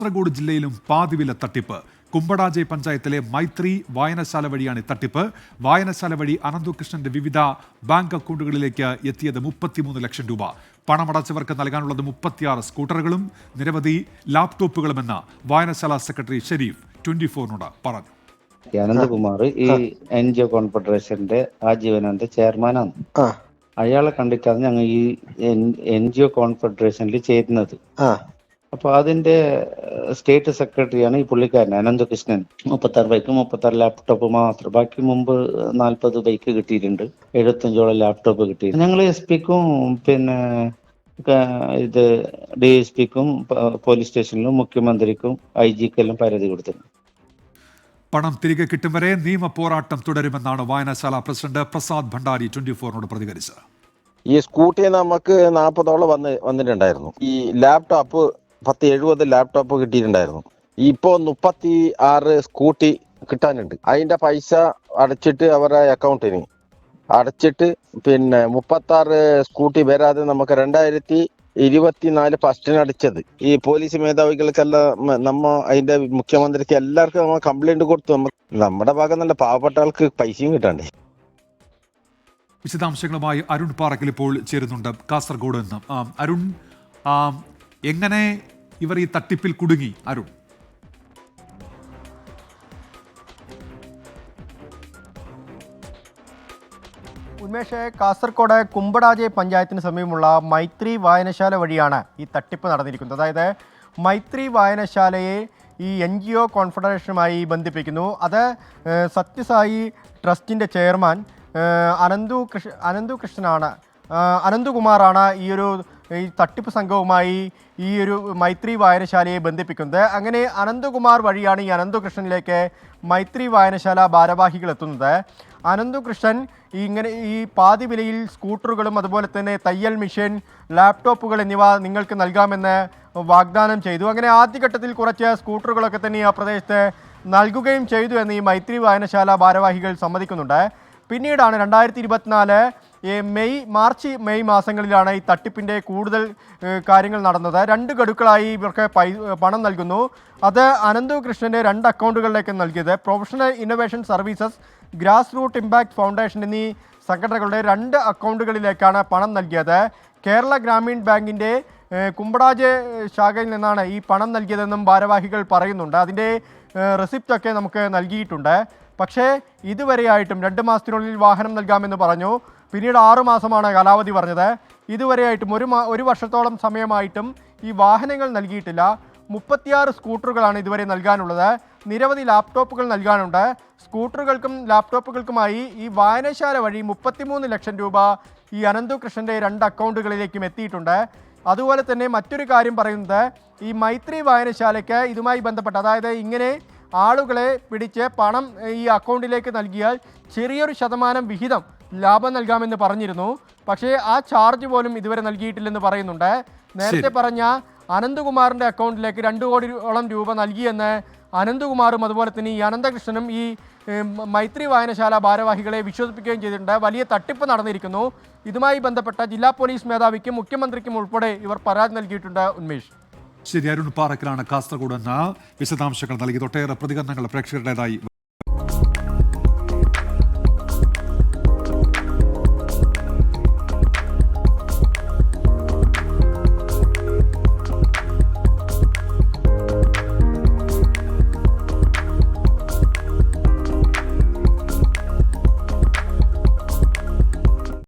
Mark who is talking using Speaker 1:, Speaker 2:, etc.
Speaker 1: കാസർഗോഡ് ജില്ലയിലും പാതിവില തട്ടിപ്പ്. കുമ്പടാജെ പഞ്ചായത്തിലെ മൈത്രി വായനശാല വഴിയാണ് തട്ടിപ്പ്. വായനശാല വഴി അനന്തകൃഷ്ണന്റെ വിവിധ ബാങ്ക് അക്കൗണ്ടുകളിലേക്ക് എത്തിയത് 33 ലക്ഷം രൂപ. പണമടച്ചവർക്ക് നൽകാനുള്ളത് 36 സ്കൂട്ടറുകളും നിരവധി ലാപ്ടോപ്പുകളുമെന്ന് വായനശാല സെക്രട്ടറി ഷെരീഫ് 24നോട് പറഞ്ഞു.
Speaker 2: അനന്തകുമാർ ഈ NGO കോൺഫെഡറേഷന്റെ ആജീവനാന്ത ചെയർമാനാണ്. അയാളെ കണ്ടിട്ടാണ് ഞങ്ങൾ ഈ NGO കോൺഫെഡറേഷനിൽ ചേരുന്നത്. അപ്പൊ അതിന്റെ സ്റ്റേറ്റ് സെക്രട്ടറിയാണ് ഈ പുള്ളിക്കാരൻ അനന്തകൃഷ്ണൻ. 36 ബൈക്ക് 36 ലാപ്ടോപ്പ് മാത്രം. ബാക്കി മുമ്പ് 40 ബൈക്ക് കിട്ടിയിട്ടുണ്ട്, 75ഓളം ലാപ്ടോപ്പ് കിട്ടിയിട്ടുണ്ട്. ഞങ്ങൾ SP-ക്കും പിന്നെ ഇത് DSP-ക്കും പോലീസ് സ്റ്റേഷനിലും മുഖ്യമന്ത്രിക്കും IG-ക്കെല്ലാം പരാതി കൊടുത്തിട്ടുണ്ട്.
Speaker 1: പണം തിരികെ കിട്ടും വരെ നിയമ പോരാട്ടം തുടരുമെന്നാണ് വായനശാല പ്രസിഡന്റ് പ്രസാദ് ഭണ്ഡാരി 24നോട് പ്രതികരിച്ചത്.
Speaker 3: ഈ സ്കൂട്ടി നമുക്ക് 40ഓളം വന്നിട്ടുണ്ടായിരുന്നു. ഈ ലാപ്ടോപ്പ് 10-70 ലാപ്ടോപ്പ് കിട്ടിയിട്ടുണ്ടായിരുന്നു. ഇപ്പോൾ 36 സ്കൂട്ടി കിട്ടാനുണ്ട്. അതിന്റെ പൈസ അടച്ചിട്ട് അവരുടെ അക്കൗണ്ടിന് അടച്ചിട്ട് പിന്നെ 36 സ്കൂട്ടി വരാതെ നമുക്ക് 2024 ഫസ്റ്റിന് അടിച്ചത്. ഈ പോലീസ് മേധാവികൾക്കെല്ലാം അതിന്റെ മുഖ്യമന്ത്രിക്ക് എല്ലാവർക്കും നമ്മൾ കംപ്ലൈന്റ് കൊടുത്തു. നമ്മുടെ ഭാഗം നല്ല പാവപ്പെട്ട ആൾക്ക് പൈസയും കിട്ടണ്ടേ.
Speaker 1: വിശദാംശങ്ങളുമായി അരുൺ പാറക്കൽ ഇപ്പോൾ ചേരുന്നുണ്ട് കാസർഗോഡ് നിന്ന്. അരുൺ, എങ്ങനെ ഇവർ ഈ തട്ടിപ്പിൽ കുടുങ്ങി? അരുൺ,
Speaker 4: ഉന്മേഷ്, കാസർഗോഡ് കുമ്പടാജെ പഞ്ചായത്തിന് സമീപമുള്ള മൈത്രി വായനശാല വഴിയാണ് ഈ തട്ടിപ്പ് നടന്നിരിക്കുന്നത്. അതായത് മൈത്രി വായനശാലയെ ഈ NGO കോൺഫെഡറേഷനുമായി ബന്ധിപ്പിക്കുന്നു. അത് സത്യസായി ട്രസ്റ്റിൻ്റെ ചെയർമാൻ അനന്തകുമാറാണ് ഈ തട്ടിപ്പ് സംഘവുമായി ഈ ഒരു മൈത്രി വായനശാലയെ ബന്ധിപ്പിക്കുന്നത്. അങ്ങനെ അനന്തകുമാർ വഴിയാണ് ഈ അനന്തകൃഷ്ണനിലേക്ക് മൈത്രി വായനശാല ഭാരവാഹികൾ എത്തുന്നത്. അനന്തകൃഷ്ണൻ ഈ പാതി വിലയിൽ സ്കൂട്ടറുകളും അതുപോലെ തന്നെ തയ്യൽ മെഷീൻ, ലാപ്ടോപ്പുകൾ എന്നിവ നിങ്ങൾക്ക് നൽകാമെന്ന് വാഗ്ദാനം ചെയ്തു. അങ്ങനെ ആദ്യഘട്ടത്തിൽ കുറച്ച് സ്കൂട്ടറുകളൊക്കെ തന്നെ ആ പ്രദേശത്ത് നൽകുകയും ചെയ്തു എന്ന് ഈ മൈത്രി വായനശാല ഭാരവാഹികൾ സമ്മതിക്കുന്നുണ്ട്. പിന്നീടാണ് 2024 മാർച്ച് മെയ് മാസങ്ങളിലാണ് ഈ തട്ടിപ്പിൻ്റെ കൂടുതൽ കാര്യങ്ങൾ നടന്നത്. 2 ഗഡുക്കളായി ഇവർക്ക് പണം നൽകുന്നു. അത് അനന്തകൃഷ്ണൻ്റെ 2 അക്കൗണ്ടുകളിലേക്ക് നൽകിയത്. Professional innovation services, grass root impact foundation എന്നീ സംഘടനകളുടെ 2 അക്കൗണ്ടുകളിലേക്കാണ് പണം നൽകിയത്. കേരള ഗ്രാമീൺ ബാങ്കിൻ്റെ കുമ്പടാജെ ശാഖയിൽ നിന്നാണ് ഈ പണം നൽകിയതെന്നും ഭാരവാഹികൾ പറയുന്നുണ്ട്. അതിൻ്റെ റെസിപ്റ്റൊക്കെ നമുക്ക് നൽകിയിട്ടുണ്ട്. പക്ഷേ ഇതുവരെയായിട്ടും 2 മാസത്തിനുള്ളിൽ വാഹനം നൽകാമെന്ന് പറഞ്ഞു. പിന്നീട് 6 മാസമാണ് കാലാവധി പറഞ്ഞത്. ഇതുവരെയായിട്ടും ഒരു വർഷത്തോളം സമയമായിട്ടും ഈ വാഹനങ്ങൾ നൽകിയിട്ടില്ല. 36 സ്കൂട്ടറുകളാണ് ഇതുവരെ നൽകാനുള്ളത്. നിരവധി ലാപ്ടോപ്പുകൾ നൽകാനുണ്ട്. സ്കൂട്ടറുകൾക്കും ലാപ്ടോപ്പുകൾക്കുമായി ഈ വായനശാല വഴി 33 ലക്ഷം രൂപ ഈ അനന്തകൃഷ്ണൻ്റെ 2 അക്കൗണ്ടുകളിലേക്കും എത്തിയിട്ടുണ്ട്. അതുപോലെ തന്നെ മറ്റൊരു കാര്യം പറയുന്നത്, ഈ മൈത്രി വായനശാലയ്ക്ക് ഇതുമായി ബന്ധപ്പെട്ട്, അതായത് ഇങ്ങനെ ആളുകളെ പിടിച്ച് പണം ഈ അക്കൗണ്ടിലേക്ക് നൽകിയാൽ ചെറിയൊരു ശതമാനം വിഹിതം ലാഭം നൽകാമെന്ന് പറഞ്ഞിരുന്നു. പക്ഷേ ആ ചാർജ് പോലും ഇതുവരെ നൽകിയിട്ടില്ലെന്ന് പറയുന്നുണ്ട്. നേരത്തെ പറഞ്ഞ അനന്തകുമാറിൻ്റെ അക്കൗണ്ടിലേക്ക് 2 കോടിയോളം രൂപ നൽകിയെന്ന് അനന്തകുമാറും അതുപോലെ തന്നെ ഈ അനന്തകൃഷ്ണനും ഈ മൈത്രി വായനശാല ഭാരവാഹികളെ വിശ്വസിപ്പിക്കുകയും ചെയ്തിട്ടുണ്ട്. വലിയ തട്ടിപ്പ് നടന്നിരിക്കുന്നു. ഇതുമായി ബന്ധപ്പെട്ട ജില്ലാ പോലീസ് മേധാവിക്കും മുഖ്യമന്ത്രിക്കും ഉൾപ്പെടെ ഇവർ പരാതി നൽകിയിട്ടുണ്ട്. ഉന്മേഷ്,
Speaker 1: ശരി. അരുൺ പാറക്കലാണ് കാസർഗോഡ് എന്ന വിശദാംശങ്ങൾ നൽകി. ഒട്ടേറെ പ്രതികരണങ്ങൾ പ്രേക്ഷകരുടേതായി.